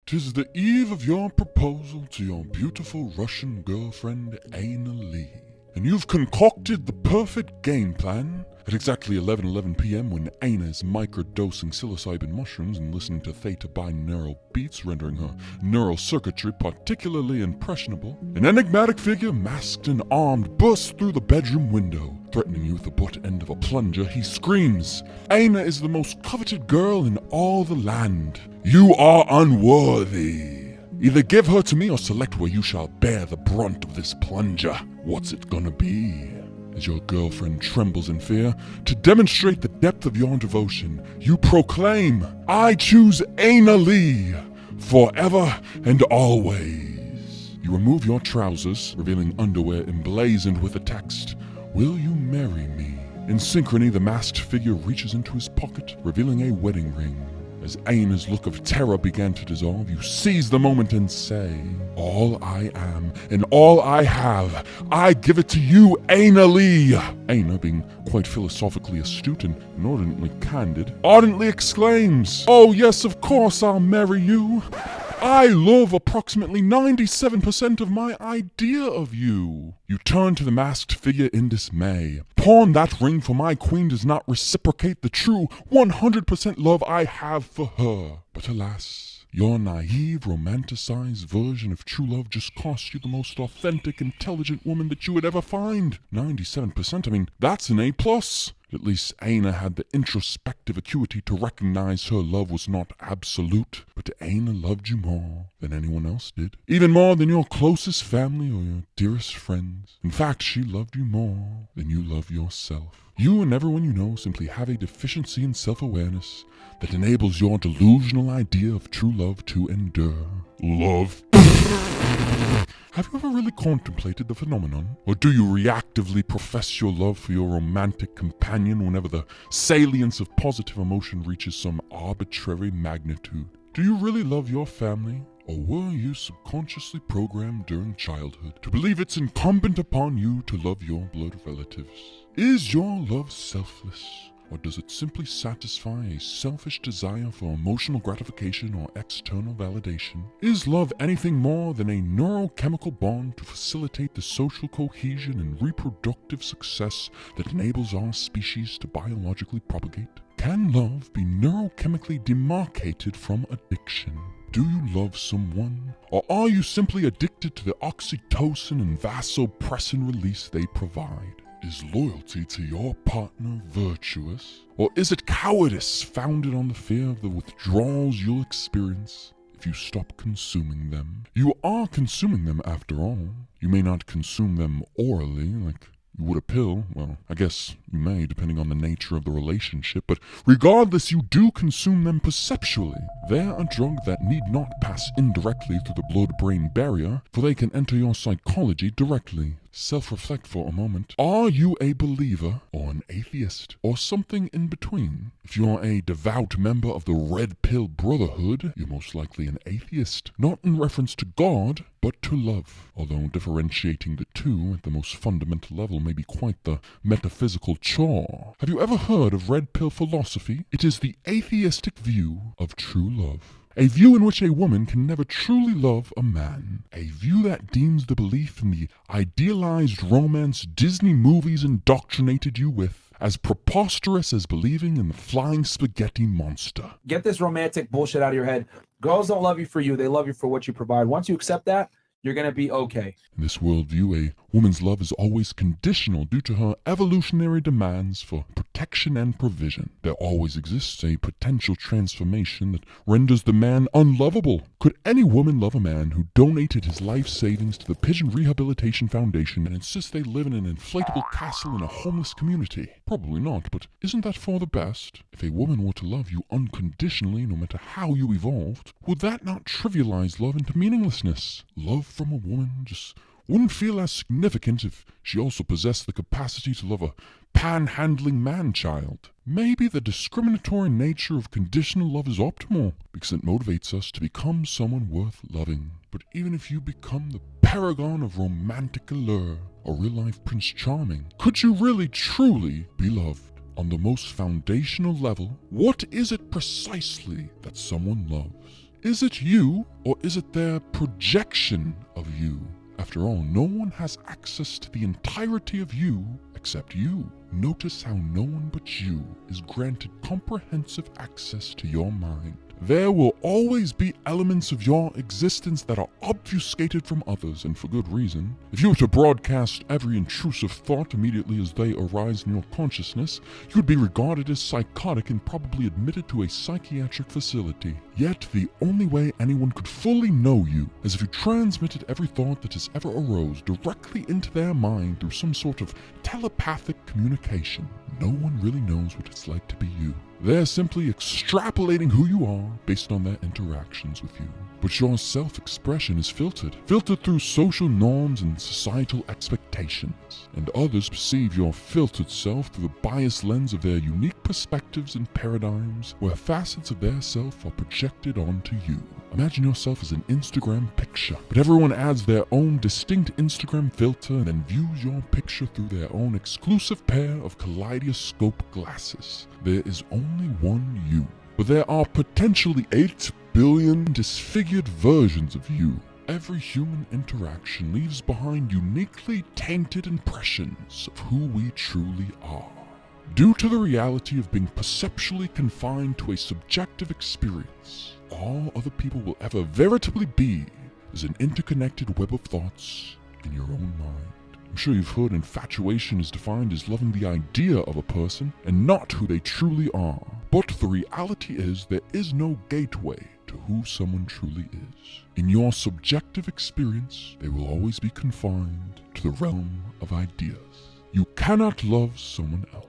'Tis the eve of your proposal to your beautiful Russian girlfriend, Aina Lee. And you've concocted the perfect game plan. At exactly 11:11 p.m. when Aina is microdosing psilocybin mushrooms and listening to theta binaural beats, rendering her neural circuitry particularly impressionable, an enigmatic figure masked and armed bursts through the bedroom window. Threatening you with the butt end of a plunger, he screams, "Aina is the most coveted girl in all the land. You are unworthy. Either give her to me or select where you shall bear the brunt of this plunger. What's it gonna be?" As your girlfriend trembles in fear, to demonstrate the depth of your devotion, you proclaim, "I choose Aina Lee, forever and always." You remove your trousers, revealing underwear emblazoned with the text, "Will you marry me?" In synchrony, the masked figure reaches into his pocket, revealing a wedding ring. As Aina's look of terror began to dissolve, you seize the moment and say, "All I am and all I have, I give it to you, Aina Lee." Aina, being quite philosophically astute and inordinately candid, ardently exclaims, "Oh yes, of course I'll marry you. I love approximately 97% of my idea of you." You turn to the masked figure in dismay. "Pawn that ring, for my queen does not reciprocate the true 100% love I have for her." But alas, your naive, romanticized version of true love just cost you the most authentic, intelligent woman that you would ever find. 97%, I mean, that's an A+. At least Aina had the introspective acuity to recognize her love was not absolute, but Aina loved you more than anyone else did. Even more than your closest family or your dearest friends. In fact, she loved you more than you love yourself. You and everyone you know simply have a deficiency in self-awareness that enables your delusional idea of true love to endure. Love. Have you ever really contemplated the phenomenon? Or do you reactively profess your love for your romantic companion whenever the salience of positive emotion reaches some arbitrary magnitude? Do you really love your family? Or were you subconsciously programmed during childhood to believe it's incumbent upon you to love your blood relatives? Is your love selfless? Or does it simply satisfy a selfish desire for emotional gratification or external validation? Is love anything more than a neurochemical bond to facilitate the social cohesion and reproductive success that enables our species to biologically propagate? Can love be neurochemically demarcated from addiction? Do you love someone? Or are you simply addicted to the oxytocin and vasopressin release they provide? Is loyalty to your partner virtuous? Or is it cowardice founded on the fear of the withdrawals you'll experience if you stop consuming them? You are consuming them after all. You may not consume them orally like you would a pill. Well, I guess you may, depending on the nature of the relationship, but regardless, you do consume them perceptually. They're a drug that need not pass indirectly through the blood-brain barrier, for they can enter your psychology directly. Self-reflect for a moment. Are you a believer or an atheist or something in between? If you are a devout member of the Red Pill Brotherhood, you're most likely an atheist, not in reference to God, but to love. Although differentiating the two at the most fundamental level may be quite the metaphysical chore. Have you ever heard of Red Pill philosophy? It is the atheistic view of true love. A view in which a woman can never truly love a man. A view that deems the belief in the idealized romance Disney movies indoctrinated you with as preposterous as believing in the flying spaghetti monster. Get this romantic bullshit out of your head. Girls don't love you for you. They love you for what you provide. Once you accept that, you're going to be okay. In this worldview, a woman's love is always conditional due to her evolutionary demands for protection and provision. There always exists a potential transformation that renders the man unlovable. Could any woman love a man who donated his life savings to the Pigeon Rehabilitation Foundation and insists they live in an inflatable castle in a homeless community? Probably not, but isn't that for the best? If a woman were to love you unconditionally, no matter how you evolved, would that not trivialize love into meaninglessness? Love from a woman just wouldn't feel as significant if she also possessed the capacity to love a panhandling man-child. Maybe the discriminatory nature of conditional love is optimal because it motivates us to become someone worth loving. But even if you become the paragon of romantic allure or real-life Prince Charming, could you really truly be loved? On the most foundational level, what is it precisely that someone loves? Is it you, or is it their projection of you? After all, no one has access to the entirety of you except you. Notice how no one but you is granted comprehensive access to your mind. There will always be elements of your existence that are obfuscated from others, and for good reason. If you were to broadcast every intrusive thought immediately as they arise in your consciousness, you would be regarded as psychotic and probably admitted to a psychiatric facility. Yet the only way anyone could fully know you is if you transmitted every thought that has ever arose directly into their mind through some sort of telepathic communication. No one really knows what it's like to be you. They're simply extrapolating who you are based on their interactions with you. But your self-expression is filtered through social norms and societal expectations. And others perceive your filtered self through the biased lens of their unique perspectives and paradigms, where facets of their self are projected onto you. Imagine yourself as an Instagram picture, but everyone adds their own distinct Instagram filter and then views your picture through their own exclusive pair of kaleidoscope glasses. There is only one you, but there are potentially 8 billion disfigured versions of you. Every human interaction leaves behind uniquely tainted impressions of who we truly are. Due to the reality of being perceptually confined to a subjective experience, all other people will ever veritably be is an interconnected web of thoughts in your own mind. I'm sure you've heard infatuation is defined as loving the idea of a person and not who they truly are. But the reality is there is no gateway to who someone truly is. In your subjective experience, they will always be confined to the realm of ideas. You cannot love someone else.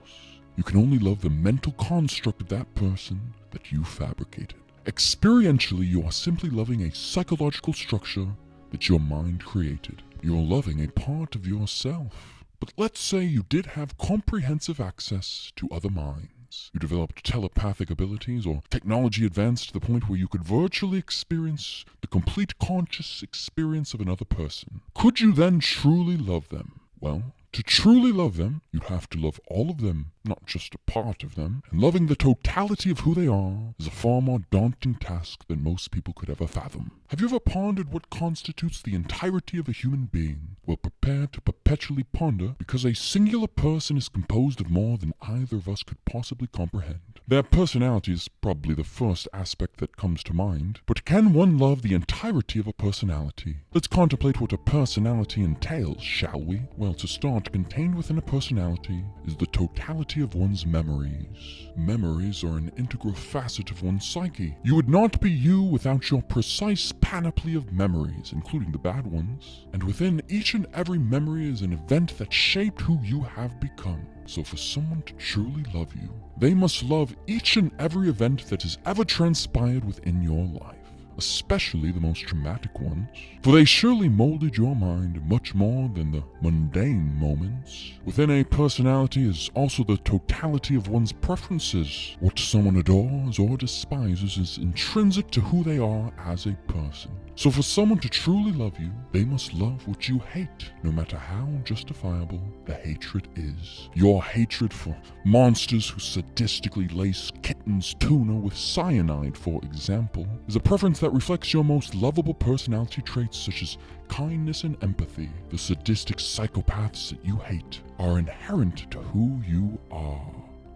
You can only love the mental construct of that person that you fabricated. Experientially, you are simply loving a psychological structure that your mind created. You're loving a part of yourself. But let's say you did have comprehensive access to other minds. You developed telepathic abilities, or technology advanced to the point where you could virtually experience the complete conscious experience of another person. Could you then truly love them? Well, to truly love them, you'd have to love all of them, not just a part of them. And loving the totality of who they are is a far more daunting task than most people could ever fathom. Have you ever pondered what constitutes the entirety of a human being? Well, prepare to perpetually ponder, because a singular person is composed of more than either of us could possibly comprehend. Their personality is probably the first aspect that comes to mind, but can one love the entirety of a personality? Let's contemplate what a personality entails, shall we? Well, to start, contained within a personality is the totality of one's memories. Memories are an integral facet of one's psyche. You would not be you without your precise panoply of memories, including the bad ones. And within each and every memory is an event that shaped who you have become. So for someone to truly love you, they must love each and every event that has ever transpired within your life, especially the most traumatic ones, for they surely molded your mind much more than the mundane moments. Within a personality is also the totality of one's preferences. What someone adores or despises is intrinsic to who they are as a person. So for someone to truly love you, they must love what you hate, no matter how justifiable the hatred is. Your hatred for monsters who sadistically lace kittens' tuna with cyanide, for example, is a preference that reflects your most lovable personality traits such as kindness and empathy. The sadistic psychopaths that you hate are inherent to who you are.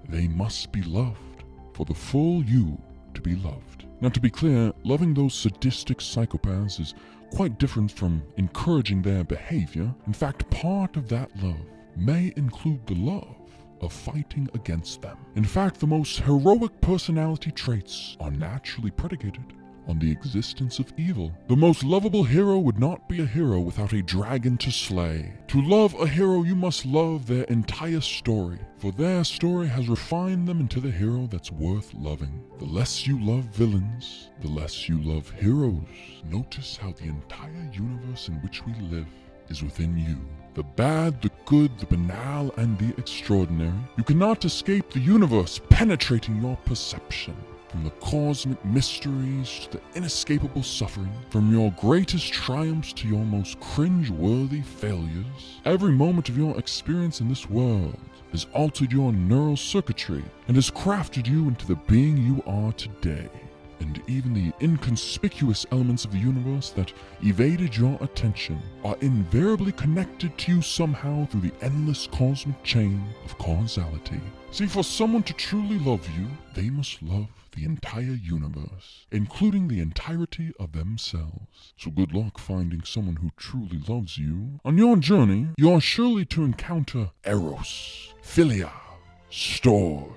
They must be loved for the full you to be loved. Now, to be clear, loving those sadistic psychopaths is quite different from encouraging their behavior. In fact, part of that love may include the love of fighting against them. In fact, the most heroic personality traits are naturally predicated on the existence of evil. The most lovable hero would not be a hero without a dragon to slay. To love a hero, you must love their entire story, for their story has refined them into the hero that's worth loving. The less you love villains, the less you love heroes. Notice how the entire universe in which we live is within you. The bad, the good, the banal, and the extraordinary. You cannot escape the universe penetrating your perception. From the cosmic mysteries to the inescapable suffering, from your greatest triumphs to your most cringe-worthy failures, every moment of your experience in this world has altered your neural circuitry and has crafted you into the being you are today. and even the inconspicuous elements of the universe that evaded your attention are invariably connected to you somehow through the endless cosmic chain of causality. See, for someone to truly love you, they must love the entire universe, including the entirety of themselves. So good luck finding someone who truly loves you. On your journey, you are surely to encounter Eros, Philia, Storge,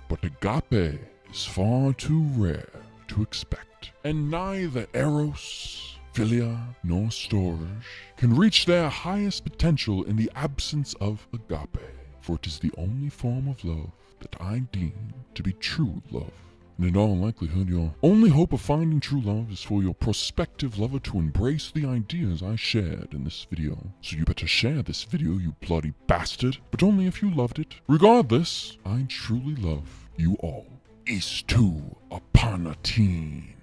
but agape is far too rare to expect. And neither Eros, Philia, nor Storge can reach their highest potential in the absence of agape, for it is the only form of love that I deem to be true love. And in all likelihood, your only hope of finding true love is for your prospective lover to embrace the ideas I shared in this video. So you better share this video, you bloody bastard, but only if you loved it. Regardless, I truly love you all. Is to upon a team.